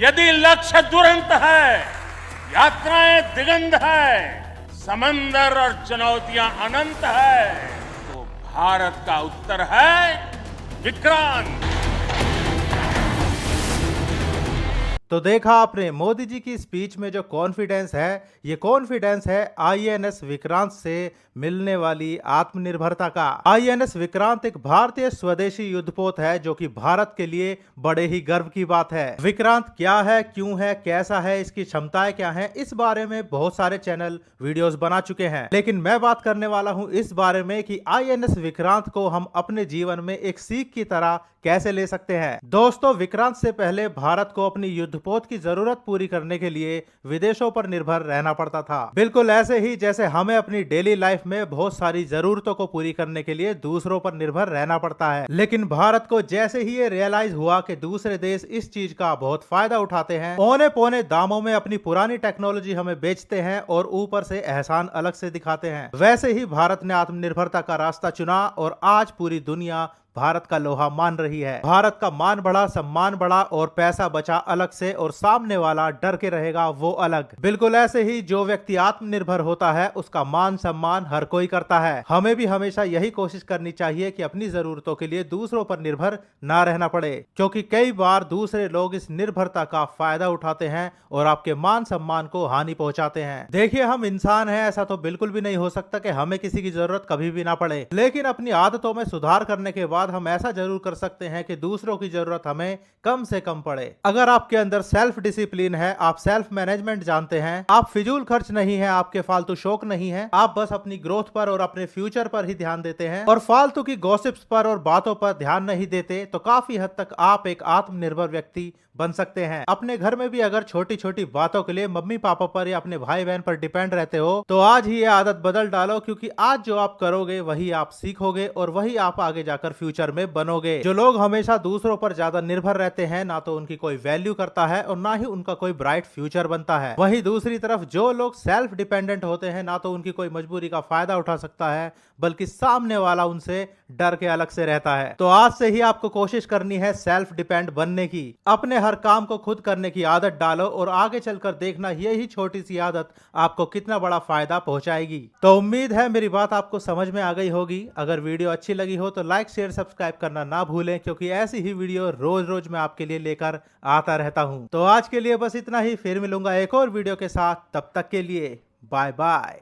यदि लक्ष्य दुरंत है, यात्राएं दिगंत है, समंदर और चुनौतियां अनंत है, तो भारत का उत्तर है विक्रांत। तो देखा आपने मोदी जी की स्पीच में जो कॉन्फिडेंस है, ये कॉन्फिडेंस है आईएनएस विक्रांत से मिलने वाली आत्मनिर्भरता का। आईएनएस विक्रांत एक भारतीय स्वदेशी युद्धपोत है जो कि भारत के लिए बड़े ही गर्व की बात है। विक्रांत क्या है, क्यों है, कैसा है, इसकी क्षमताएं क्या हैं, इस बारे में बहुत सारे चैनल वीडियोस बना चुके हैं, लेकिन मैं बात करने वाला हूं इस बारे में कि आईएनएस विक्रांत को हम अपने जीवन में एक सीख की तरह कैसे ले सकते हैं। दोस्तों, विक्रांत से पहले भारत को अपनी युद्धपोत की जरूरत पूरी करने के लिए विदेशों पर निर्भर रहना पड़ता था। बिल्कुल ऐसे ही जैसे हमें अपनी डेली लाइफ में बहुत सारी जरूरतों को पूरी करने के लिए दूसरों पर निर्भर रहना पड़ता है। लेकिन भारत को जैसे ही ये रियलाइज हुआ कि दूसरे देश इस चीज का बहुत फायदा उठाते हैं, औने पौने दामों में अपनी पुरानी टेक्नोलॉजी हमें बेचते हैं और ऊपर से एहसान अलग से दिखाते हैं, वैसे ही भारत ने आत्मनिर्भरता का रास्ता चुना और आज पूरी दुनिया भारत का लोहा मान रही है। भारत का मान बढ़ा, सम्मान बढ़ा और पैसा बचा अलग से और सामने वाला डर के रहेगा वो अलग। बिल्कुल ऐसे ही जो व्यक्ति आत्मनिर्भर होता है उसका मान सम्मान हर कोई करता है। हमें भी हमेशा यही कोशिश करनी चाहिए कि अपनी जरूरतों के लिए दूसरों पर निर्भर ना रहना पड़े, क्योंकि कई बार दूसरे लोग इस निर्भरता का फायदा उठाते हैं और आपके मान सम्मान को हानि पहुंचाते हैं। देखिए, हम इंसान हैं, ऐसा तो बिल्कुल भी नहीं हो सकता कि हमें किसी की जरूरत कभी भी ना पड़े, लेकिन अपनी आदतों में सुधार करने के बाद हम ऐसा जरूर कर सकते हैं कि दूसरों की जरूरत हमें कम से कम पड़े। अगर आपके अंदर सेल्फ डिसिप्लिन है, आप सेल्फ मैनेजमेंट जानते हैं, आप फिजूल खर्च नहीं है, आपके फालतू शौक नहीं है, आप बस अपनी ग्रोथ पर और अपने फ्यूचर पर ही ध्यान देते हैं और फालतू की गॉसिप्स पर और बातों पर ध्यान नहीं देते, तो काफी हद तक आप एक आत्मनिर्भर व्यक्ति बन सकते हैं। अपने घर में भी अगर छोटी छोटी बातों के लिए मम्मी पापा पर या अपने भाई बहन पर डिपेंड रहते हो, तो आज ही ये आदत बदल डालो, क्योंकि आज जो आप करोगे वही आप सीखोगे और वही आप आगे जाकर फ्यूचर में बनोगे। जो लोग हमेशा दूसरों पर ज्यादा निर्भर रहते हैं, ना तो उनकी कोई वैल्यू करता है और ना ही उनका कोई ब्राइट फ्यूचर बनता है। वहीं दूसरी तरफ जो लोग सेल्फ डिपेंडेंट होते हैं, ना तो उनकी कोई मजबूरी का फायदा उठा सकता है, बल्कि सामने वाला उनसे डर के अलग से रहता है। तो आज से ही आपको कोशिश करनी है सेल्फ डिपेंड बनने की। अपने हर काम को खुद करने की आदत डालो और आगे चलकर देखना यही छोटी सी आदत आपको कितना बड़ा फायदा पहुंचाएगी। तो उम्मीद है मेरी बात आपको समझ में आ गई होगी। अगर वीडियो अच्छी लगी हो तो लाइक शेयर सब्सक्राइब करना ना भूलें, क्योंकि ऐसी ही वीडियो रोज रोज मैं आपके लिए लेकर आता रहता हूं। तो आज के लिए बस इतना ही, फिर मिलूंगा एक और वीडियो के साथ। तब तक के लिए बाय बाय।